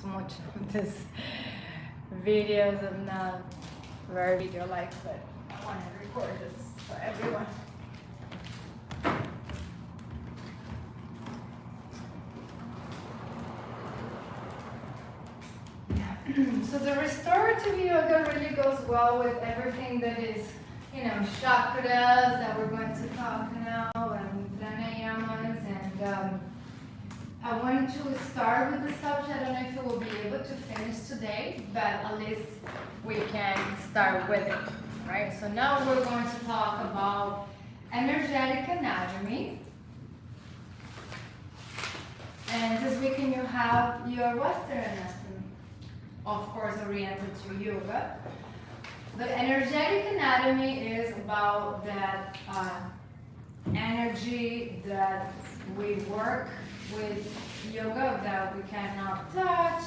so much of this videos. I'm not very video-like, but I want to record this for everyone. So the restorative yoga really goes well with everything that is, chakras that we're going to talk now, and pranayamas, and I wanted to start with the subject. I don't know if we will be able to finish today, but at least we can start with it, right? So now we're going to talk about energetic anatomy. And this weekend you have your Western anatomy, of course oriented to yoga. The energetic anatomy is about that energy that we work with yoga that we cannot touch.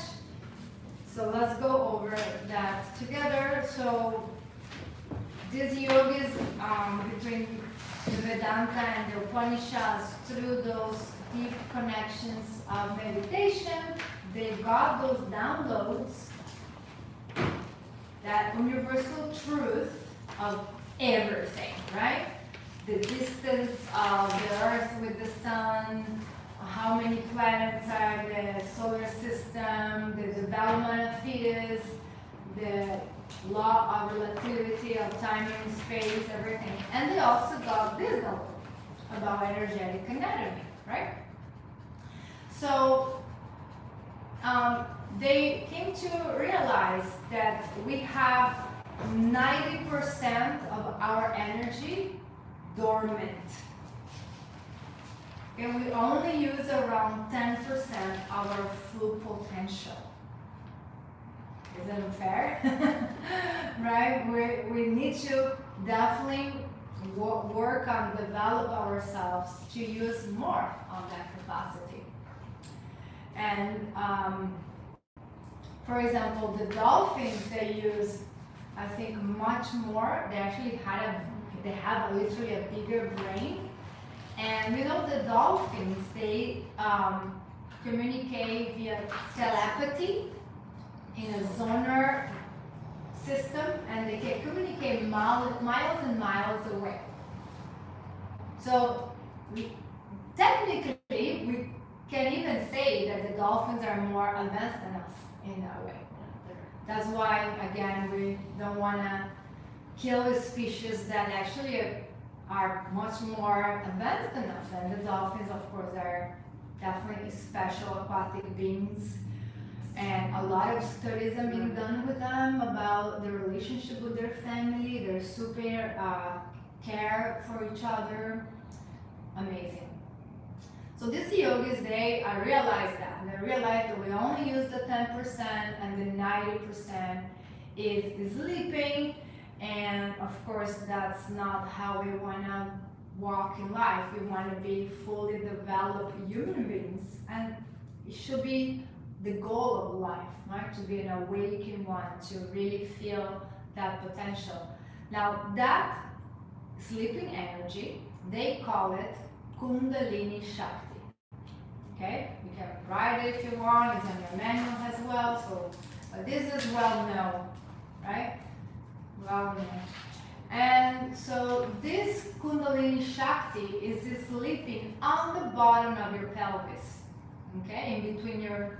So let's go over that together. So this yoga is between the Vedanta and the Upanishads. Through those deep connections of meditation, they got those downloads, that universal truth of everything, right? The distance of the Earth with the Sun, how many planets are in the solar system, the development of fetus, the law of relativity of time and space, everything. And they also got this knowledge about energetic anatomy, right? So they came to realize that we have 90% of our energy dormant. And we only use around 10% of our full potential. Isn't it fair? Right? We need to definitely work on develop ourselves to use more of that capacity. And for example, the dolphins, they use, I think, much more. They actually have literally a bigger brain. And the dolphins, they communicate via telepathy in a zonar system, and they can communicate miles and miles away. So technically, we can even say that the dolphins are more advanced than us in that way. That's why, again, we don't want to kill a species that actually are much more advanced than us. And the dolphins, of course, are definitely special aquatic beings. And a lot of studies are being done with them about the relationship with their family, their super care for each other. Amazing. So these yogis, they realized that. They realized that we only use the 10% and the 90% is sleeping. And of course, that's not how we want to walk in life. We want to be fully developed human beings. And it should be the goal of life, right? To be an awakened one, to really feel that potential. Now, that sleeping energy, they call it Kundalini Shakti. Okay? You can write it if you want, it's on your manual as well. So, but this is well known, right? Well known. And so this Kundalini Shakti is sleeping on the bottom of your pelvis, okay? In between your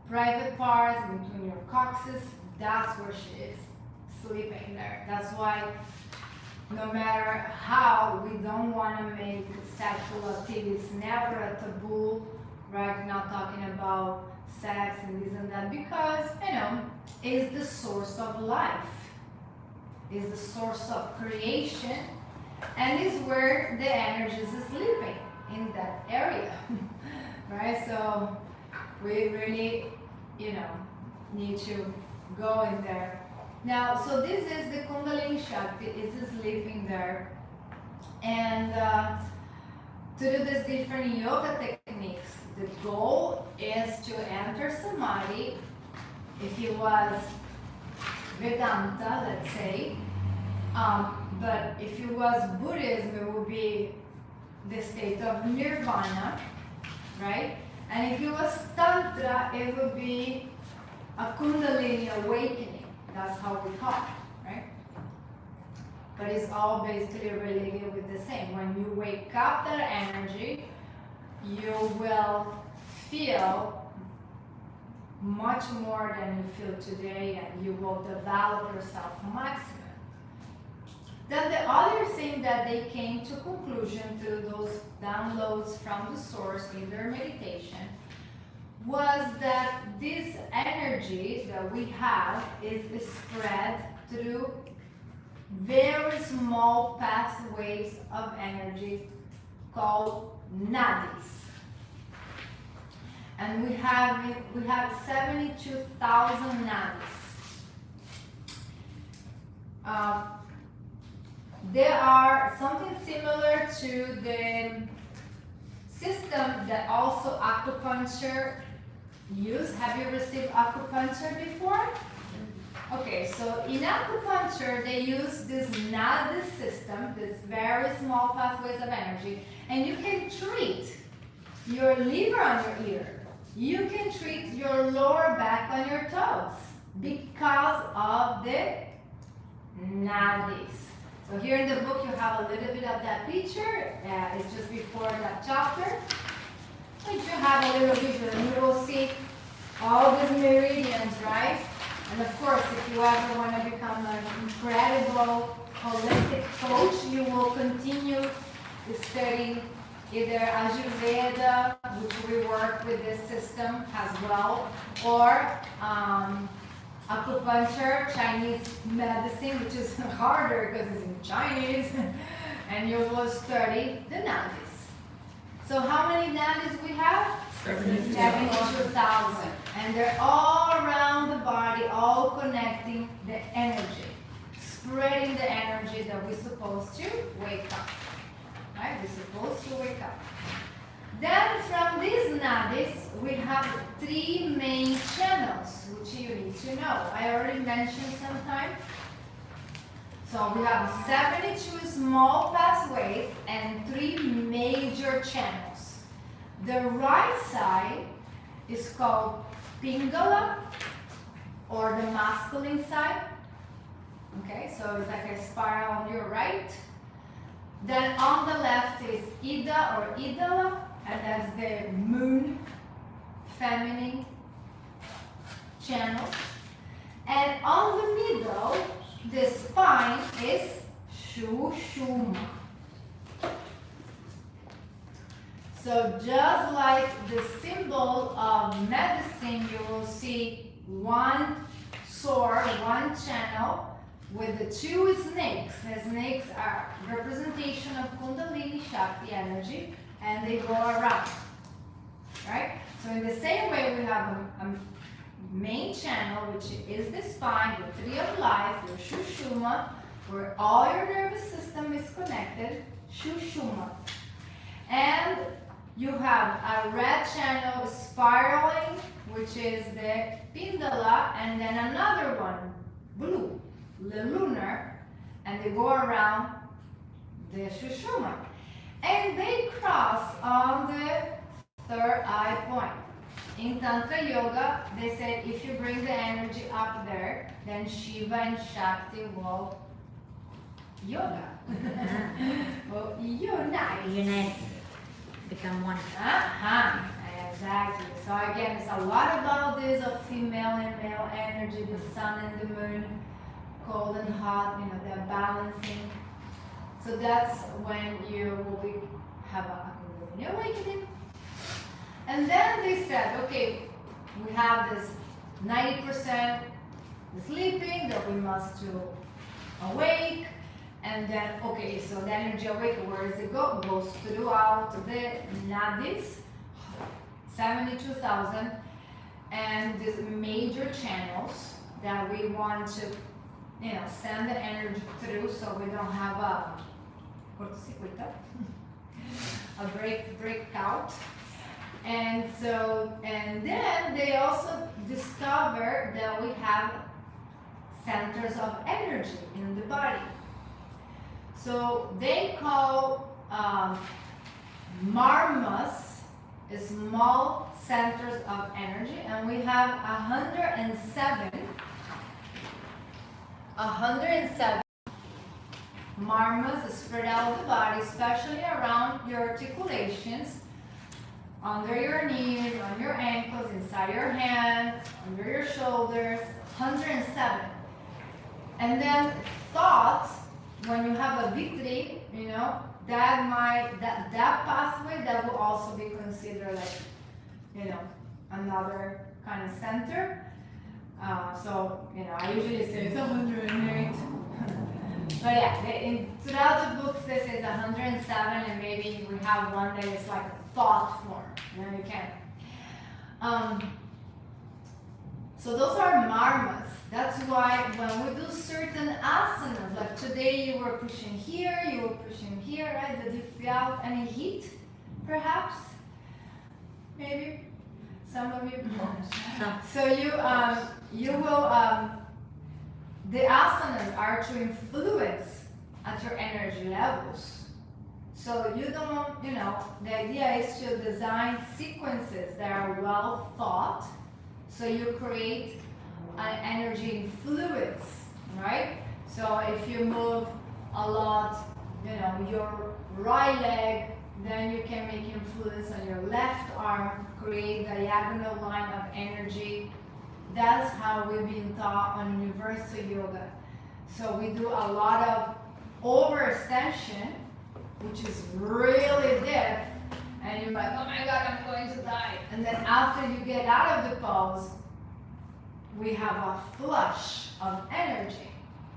private parts, in between your coccyx, that's where she is, sleeping there. That's why no matter how, we don't want to make sexual activities never a taboo, right? Not talking about sex and this and that, because, it's the source of life, is the source of creation, and is where the energy is sleeping, in that area, right? So we really, need to go in there. Now, so this is the Kundalini Shakti, is sleeping there. And to do these different yoga techniques, the goal is to enter Samadhi. If it was Vedanta, let's say, but if it was Buddhism, it would be the state of Nirvana, right? And if it was Tantra, it would be a Kundalini awakening. That's how we call it, right? But it's all basically related with the same. When you wake up that energy, you will feel much more than you feel today, and you will develop yourself maximum. Then the other thing that they came to conclusion through those downloads from the source in their meditation was that this energy that we have is spread through very small pathways of energy called nadis. And we have 72,000 nadis. There are something similar to the system that also acupuncture use. Have you received acupuncture before? Okay, so in acupuncture they use this nadi system, this very small pathways of energy, and you can treat your liver on your ear. You can treat your lower back on your toes because of the nadis. So here in the book you have a little bit of that picture. It's just before that chapter. But you have a little visual and you will see all these meridians, right? And of course, if you ever want to become an incredible holistic coach, you will continue studying either Ayurveda, which we work with this system as well, or acupuncture, Chinese medicine, which is harder because it's in Chinese, and you will study the nadis. So how many nadis we have? 72,000. And they're all around the body, all connecting the energy, spreading the energy that we're supposed to wake up. Right? We're supposed to wake up. Then from these nadis, we have 3 main channels, which you need to know. I already mentioned sometime. So we have 72 small pathways and 3 major channels. The right side is called Pingala, or the masculine side. Okay, so it's like a spiral on your right. Then on the left is Ida or Idala, and that's the moon, feminine channel. And on the middle, the spine is Shushuma. So just like the symbol of medicine, you will see one sword, one channel with the 2 snakes. The snakes are representation of Kundalini Shakti energy, and they go around, right? So in the same way, we have a main channel, which is the spine, the tree of life, your Shushuma, where all your nervous system is connected, Shushuma. And you have a red channel spiraling, which is the Pindala, and then another one, blue, the lunar, and they go around the Shushuma. And they cross on the 3rd eye point. In Tantra Yoga, they said if you bring the energy up there, then Shiva and Shakti will yoga. Will unite. Unite. Become one. Exactly. So again, it's a lot about this of female and male energy, the sun and the moon, cold and hot, they're balancing. So that's when you will have a Kundalini awakening. And then they said, okay, we have this 90% sleeping that we must to awake. And then, okay, so the energy awake, where does it go? It goes throughout the nadis, 72,000, and these major channels that we want to, send the energy through, so we don't have a breakout. And then they also discover that we have centers of energy in the body. So they call marmas small centers of energy, and we have 107 marmas spread out the body, especially around your articulations, under your knees, on your ankles, inside your hands, under your shoulders. 107. And then thoughts, when you have a victory, you know, that pathway, that will also be considered like, you know, another kind of center. So, you know, I usually say it's 108. But yeah, throughout the books this is 107, and maybe we have one that is like a thought form. You know, you can. So those are marmas. That's why when we do certain asanas, like today you were pushing here, you were pushing here, right? Did you feel any heat, perhaps? Maybe some of you. So you will. The asanas are to influence at your energy levels. So you don't, you know, the idea is to design sequences that are well thought, so you create an energy influence, right? So if you move a lot, you know, your right leg, then you can make influence on your left arm, create diagonal line of energy. That's how we've been taught on universal yoga. So we do a lot of overextension, which is really deep, and you're like, oh my God, I'm going to die. And then after you get out of the pose, we have a flush of energy.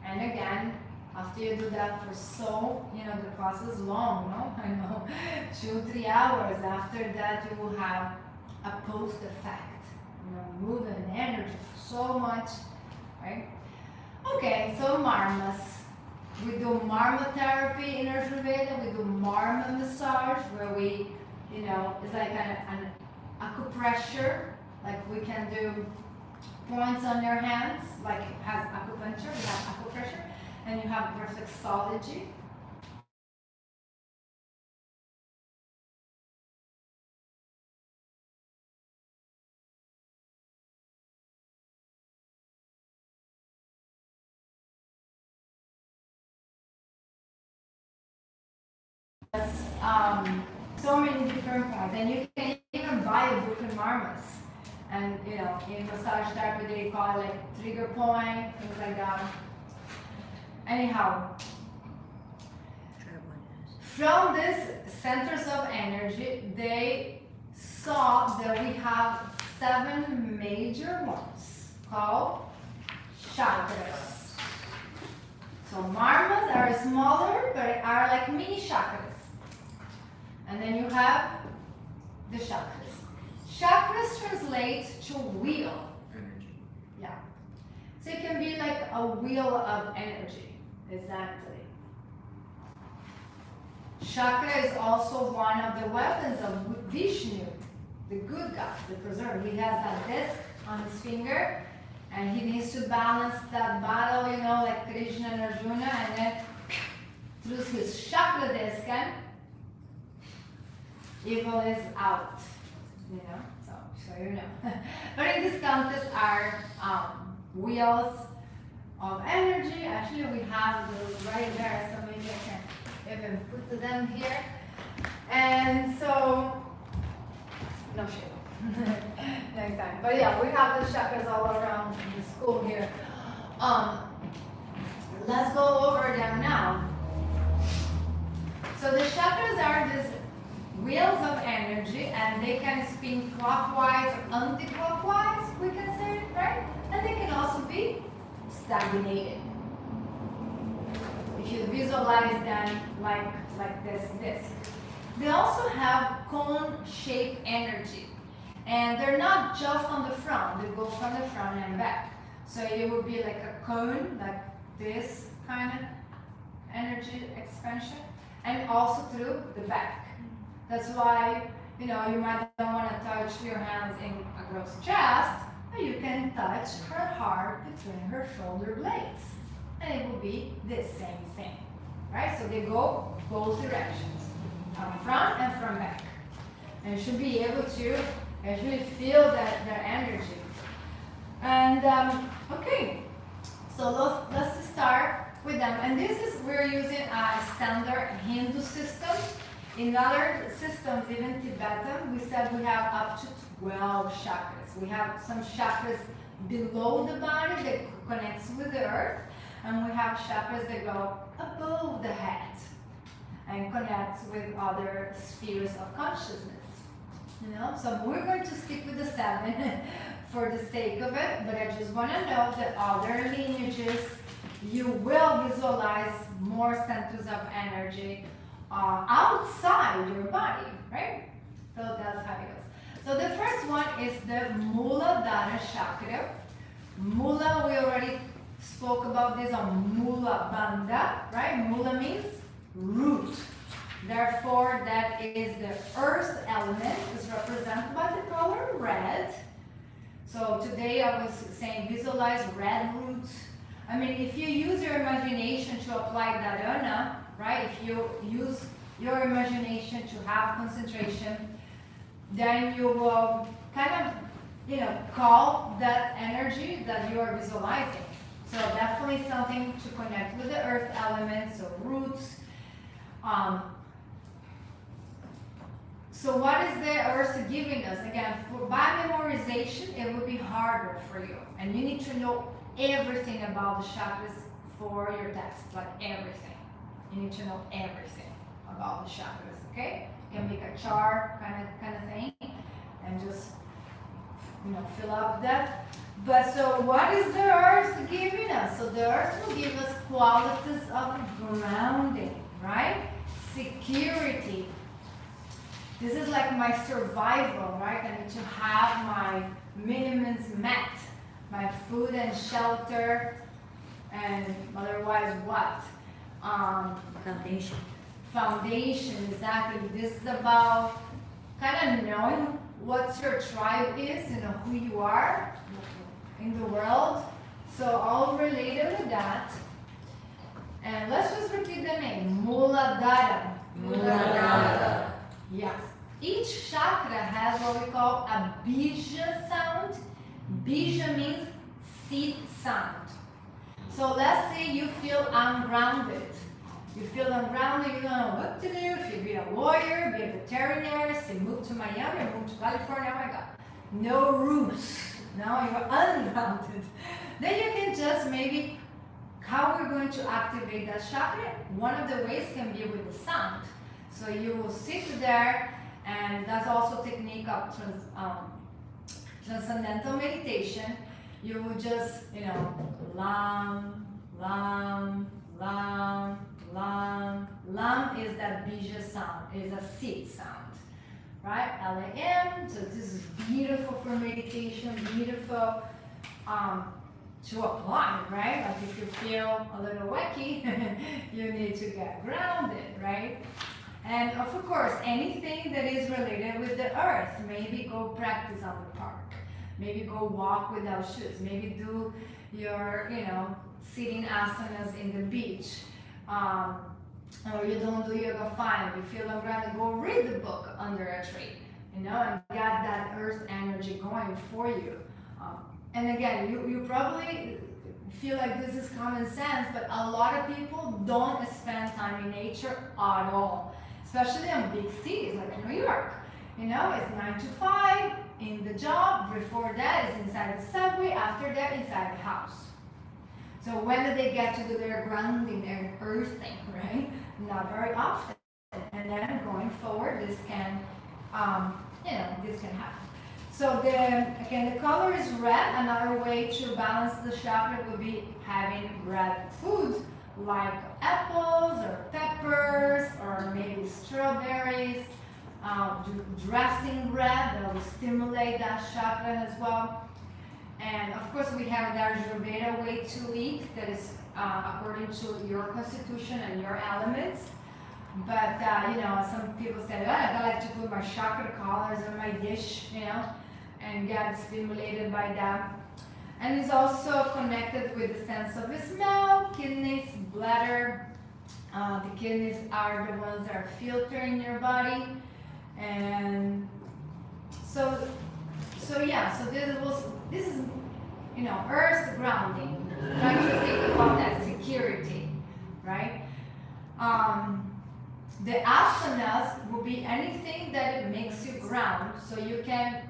And again, after you do that for so, you know, the class is long, no? I know, 2-3 hours. After that, you will have a post effect. You know, moving energy so much, right? Okay, so marmas. We do marma therapy in Ayurveda. We do marma massage, where we, you know, it's like an acupressure. Like we can do points on your hands, like it has acupuncture. We have acupressure, and you have reflexology. So many different points, and you can even buy a book in marmas. And you know, in massage therapy they call it like trigger point, things like that. Anyhow, from these centers of energy, they saw that we have 7 major ones called chakras. So marmas are smaller, but are like mini chakras. And then you have the chakras. Chakras translate to wheel. Energy. Yeah. So it can be like a wheel of energy. Exactly. Chakra is also one of the weapons of Vishnu, the good guy, the preserver. He has a disc on his finger, and he needs to balance that battle, you know, like Krishna and Arjuna, and then through his chakra disc, and evil is out, you know, so you know. But in this contest are wheels of energy. Actually, we have those right there, so maybe I can even put them here. And so, no shame. Next time. But yeah, we have the chakras all around the school here. Let's go over them now. So the chakras are these wheels of energy, and they can spin clockwise or anti-clockwise, we can say, right? And they can also be stagnated. If you visualize them like this disc. They also have cone-shaped energy, and they're not just on the front, they go from the front and back. So it would be like a cone, like this kind of energy expansion, and also through the back. That's why, you know, you might not want to touch your hands in a girl's chest, but you can touch her heart between her shoulder blades. And it will be the same thing, right? So they go both directions, from front and from back. and you should be able to actually feel that energy. And okay, so let's start with them. And this is, we're using a standard Hindu system. In other systems, even Tibetan, we said we have up to 12 chakras. We have some chakras below the body that connects with the earth, and we have chakras that go above the head and connects with other spheres of consciousness. So we're going to stick with the 7 for the sake of it, but I just want to know that other lineages, you will visualize more centers of energy outside your body, right? So that's how it goes. So the first one is the Muladhara chakra. Mula, we already spoke about this on Mula Bandha, right? Mula means root. Therefore, that is the earth element, is represented by the color red. So today I was saying visualize red roots. I mean, if you use your imagination to apply dharana, right? If you use your imagination to have concentration, then you will kind of, call that energy that you are visualizing. So definitely something to connect with the earth element, so roots. So what is the earth giving us? Again, by memorization, it will be harder for you. And you need to know everything about the chakras for your test, like everything. You need to know everything about the chakras, okay? You can make a chart kind of thing and just fill up that. But so what is the earth giving us? So the earth will give us qualities of grounding, right? Security. This is like my survival, right? I need to have my minimums met, my food and shelter, and otherwise what? Foundation. Foundation, exactly. This is about kind of knowing what your tribe is, who you are in the world. So all related with that. And let's just repeat the name, Muladhara. Muladhara. Yes. Each chakra has what we call a bija sound. Bija means seed sound. So let's say you feel ungrounded. You feel ungrounded, you don't know what to do. If you be a lawyer, be a veterinarian, say move to Miami or move to California, oh my God. No roots. No, you're ungrounded. Then you can just maybe, how we're going to activate that chakra, one of the ways can be with the sound. So you will sit there, and that's also a technique of transcendental meditation. You will just, lam, lam, lam, lam. Lam is that bija sound, is a seed sound, right? L-A-M, so this is beautiful for meditation, beautiful to apply, right? Like if you feel a little wacky, you need to get grounded, right? And of course, anything that is related with the earth, maybe go practice on the park, maybe go walk without shoes, maybe do your, sitting asanas in the beach, or you don't do yoga, fine. You feel ungrounded, go read the book under a tree, and get that earth energy going for you. And again, you probably feel like this is common sense, but a lot of people don't spend time in nature at all. Especially in big cities like New York. It's 9 to 5 in the job. Before that is inside the subway. After that, inside the house. So when do they get to do their grounding, their earthing, right? Not very often. And then going forward, this can, this can happen. So the color is red. Another way to balance the chakra would be having red food, like apples or peppers or maybe strawberries, dressing red that will stimulate that chakra as well. And of course we have the Ayurveda way to eat that is according to your constitution and your elements. But some people say, I like to put my chakra colors on my dish, and get stimulated by that. And it's also connected with the sense of smell, kidneys, bladder. The kidneys are the ones that are filtering your body. And so yeah, so this is, you know, earth grounding, trying to think about that security, right? The asanas will be anything that it makes you ground, so you can,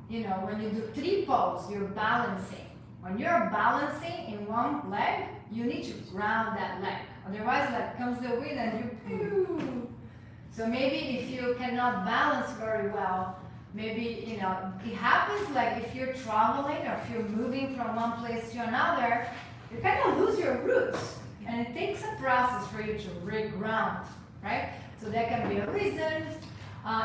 you know, when you do tree pose, you're balancing. When you're balancing in one leg, you need to ground that leg. Otherwise, like comes the wind and you. So maybe if you cannot balance very well, maybe, you know, it happens like if you're traveling or if you're moving from one place to another, you kind of lose your roots. And it takes a process for you to reground, right? So that can be a reason.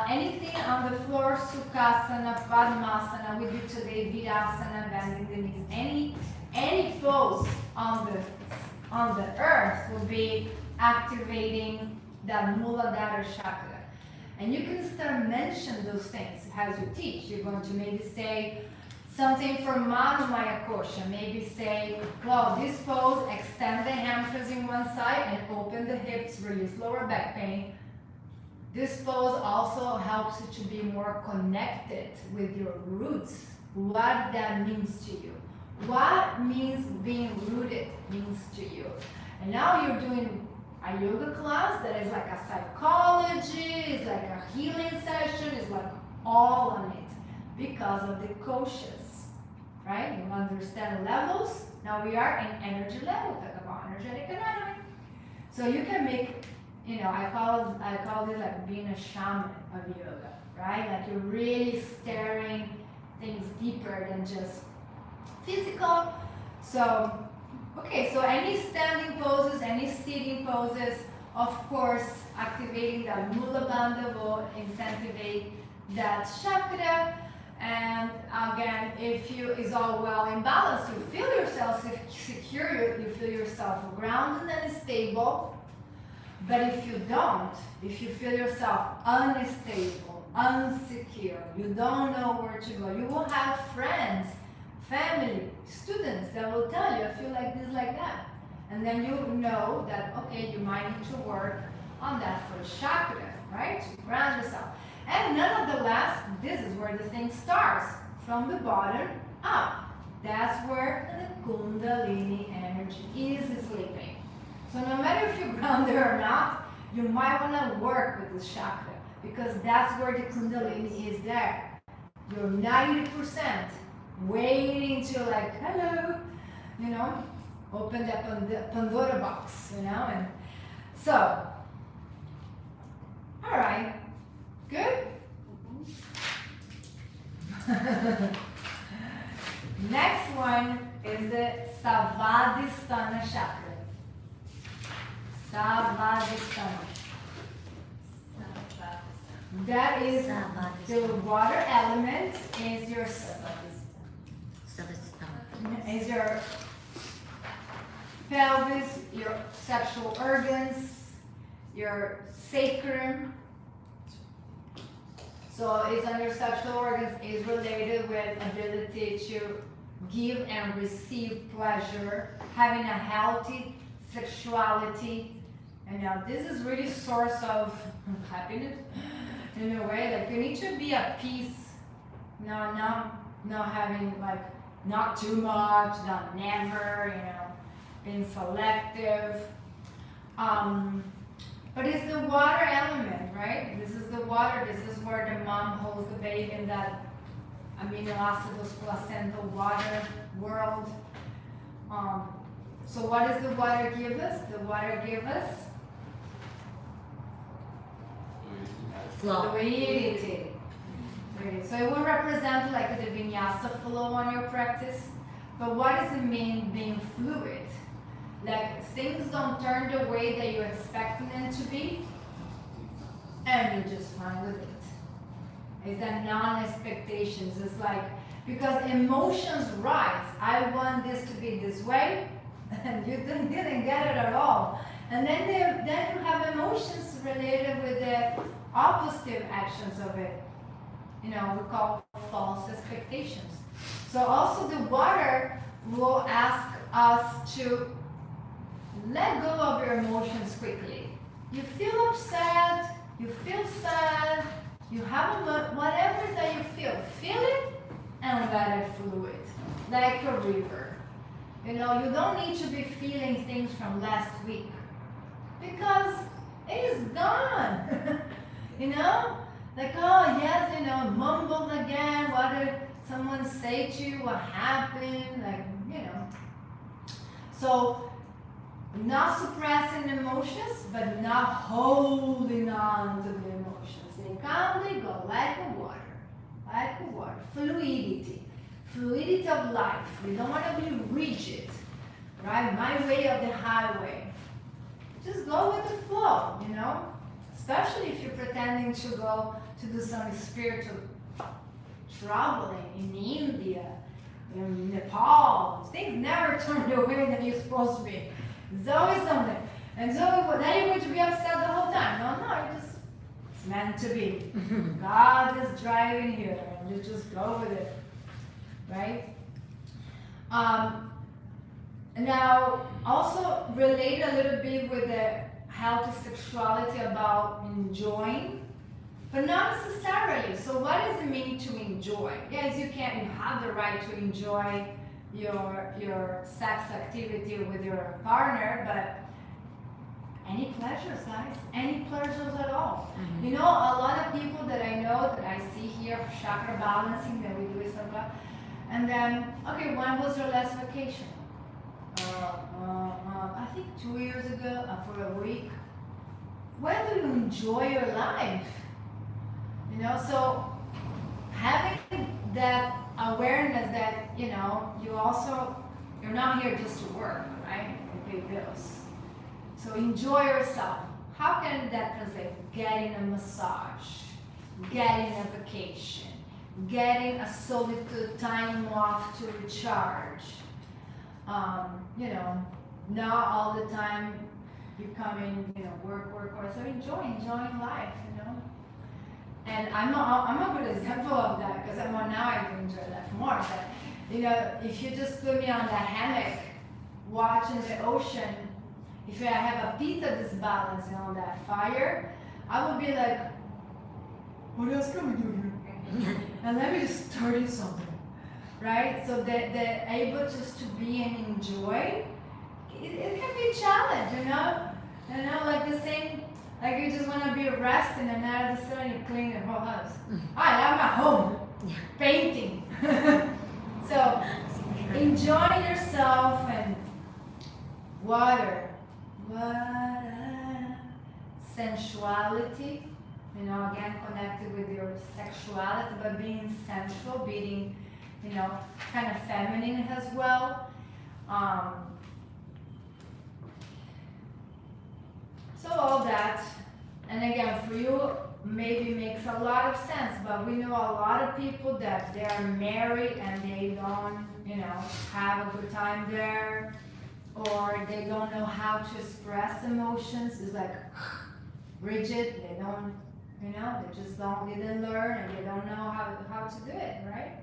Anything on the floor, Sukhasana, Padmasana, we do today, Virasana, bending the knees. Any pose on the earth will be activating that Muladhara chakra. And you can start mention those things as you teach. You're going to maybe say something for Manu Maya Kosha. Maybe say, well, this pose, extend the hamstrings in one side and open the hips, release lower back pain. This pose also helps you to be more connected with your roots, what that means to you. What means being rooted means to you. And now you're doing a yoga class that is like a psychology, it's like a healing session, it's like all on it because of the koshas, right? You understand levels. Now we are in energy level, talk about energetic anatomy. So you can make, you know, I call it like being a shaman of yoga, right? Like you're really staring things deeper than just physical. So, okay, so any standing poses, any sitting poses, of course, activating that Mula Bandha will incentivate that chakra. And again, if you is all well in balance, you feel yourself secure, you feel yourself grounded and stable. But if you don't, if you feel yourself unstable, unsecure, you don't know where to go, you will have friends, family, students that will tell you, I feel like this, like that. And then you know that, okay, you might need to work on that first chakra, right? To ground yourself. And nonetheless, this is where the thing starts, from the bottom up. That's where the Kundalini energy is sleeping. So no matter if you're grounded or not, you might want to work with this chakra because that's where the Kundalini is there. You're 90% waiting to like, hello, you know, open that Pandora box, you know. And so, all right, good? Next one is the Savadhisthana chakra. Savadhisthana. That is the water element is your pelvis, your sexual organs, your sacrum. So it's on your sexual organs is related with ability to give and receive pleasure, having a healthy sexuality. And now this is really source of happiness in a way. Like you need to be at peace. Not having like not too much, not never, you know, being selective. But it's the water element, right? This is the water. This is where the mom holds the baby in that amino acids, placental water world. So what does the water give us? The water gives us flow. fluidity. So it will represent like the vinyasa flow on your practice. But what does it mean being fluid? Like things don't turn the way that you expect them to be, and you're just fine with it. It's that non-expectations. It's like, because emotions rise. I want this to be this way, and you didn't get it at all. And then you have emotions related with the opposite actions of it. You know, we call false expectations. So also the water will ask us to let go of your emotions quickly. You feel upset, you feel sad, You have a whatever it is that you feel it and let it fluid, like a river. You know, you don't need to be feeling things from last week because it is gone. You know, like, oh yes, you know, mumbled again. What did someone say to you? What happened? Like, you know. So, not suppressing emotions, but not holding on to the emotions. They calmly go like a water, fluidity of life. We don't want to be rigid, right? My way or the highway. Just go with the flow, you know? Especially if you're pretending to go to do some spiritual traveling in India, in Nepal. Things never turn the way that you're supposed to be. There's always something. And so then you're going to be upset the whole time. No, it's meant to be. God is driving here, and you just go with it, right? Now, also relate a little bit with the healthy sexuality about enjoying, but not necessarily. So what does it mean to enjoy? Yes, you have the right to enjoy your sex activity with your partner, but any pleasures, guys? Any pleasures at all? Mm-hmm. You know, a lot of people that I know, that I see here for chakra balancing, that we do it sometimes, and then, okay, when was your last vacation? I think 2 years ago, for a week. When do you enjoy your life? You know, so having that awareness that, you know, you're not here just to work, right? You pay bills. So enjoy yourself. How can that translate? Getting a massage, getting a vacation, getting a solitude time off to recharge. You know, not all the time you come in, you know, work. So enjoying life, you know. And I'm a good example of that because now I do enjoy life more. But, you know, if you just put me on the hammock, watching the ocean, if I have a pitta disbalance on that fire, I would be like, what else can we do here? And let me just study something. Right? So they're able just to be and enjoy. It can be a challenge, you know? You know, like the same, like you just want to be resting and now all of a sudden you clean your whole house. I'm at home, painting. So enjoy yourself and water, sensuality, you know, again connected with your sexuality, but being sensual, being, you know, kind of feminine as well. So all that, and again, for you, maybe makes a lot of sense, but we know a lot of people that they are married and they don't, you know, have a good time there, or they don't know how to express emotions. It's like rigid. They don't, you know, they didn't learn, and they don't know how to do it, right?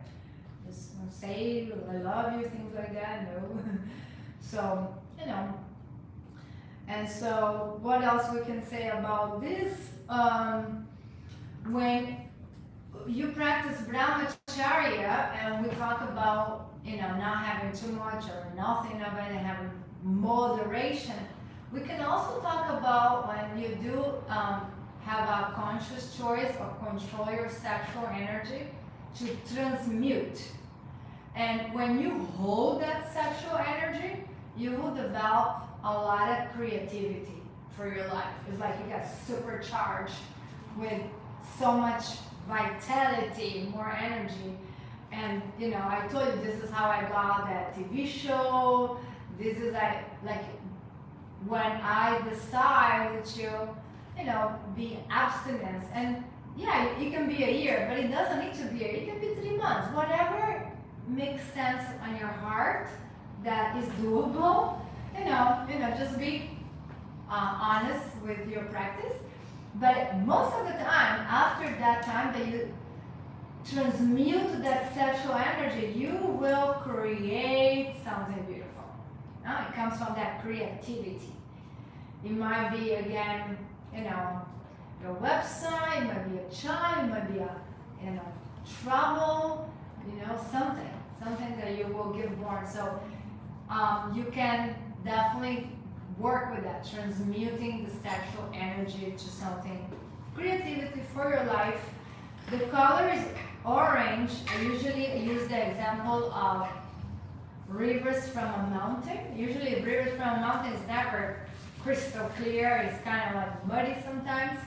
Just say I love you, things like that. No. So, you know. And so what else we can say about this? When you practice brahmacharya and we talk about, you know, not having too much or nothing of it and having moderation, we can also talk about when you do have a conscious choice of control your sexual energy to transmute. And when you hold that sexual energy, you will develop a lot of creativity for your life. It's like you get supercharged with so much vitality, more energy. And you know, I told you this is how I got that TV show. This is like when I decide to, you know, be abstinence. And yeah, it can be a year, but it doesn't need to be a year. It can be 3 months. Whatever makes sense on your heart that is doable. You know, just be honest with your practice. But most of the time, after that time that you transmute that sexual energy, you will create something beautiful. It comes from that creativity. It might be, again, you know, your website, it might be a child, it might be a, trouble, something that you will give more. So you can definitely work with that, transmuting the sexual energy to something creativity for your life. The color is orange. I usually use the example of rivers from a mountain. Usually rivers from a mountain is never crystal clear. It's kind of like muddy sometimes.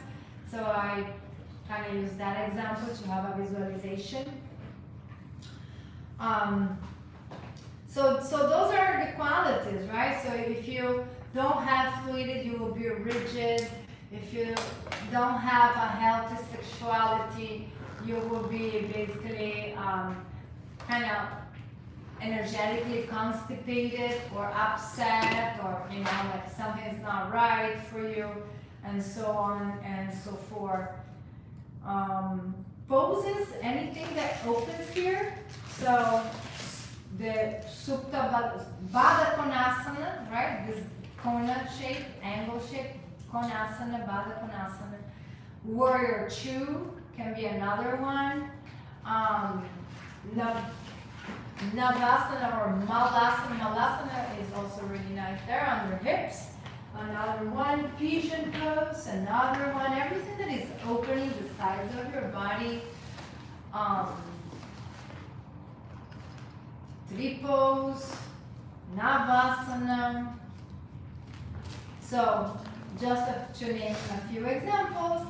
So I kind of use that example to have a visualization. So those are the qualities, right? So if you don't have fluidity, you will be rigid. If you don't have a healthy sexuality, you will be basically kind of energetically constipated or upset, or like something's not right for you, and so on and so forth. Poses, anything that opens here. So the Supta Baddha Konasana, right? This Kona shape, angle shape, Konasana, Baddha Konasana. Warrior 2 can be another one. Navasana or Malasana. Malasana is also really nice there on your hips. Another one, pigeon pose, another one, everything that is opening the sides of your body. Tree pose, Navasana. So, just to name a few examples.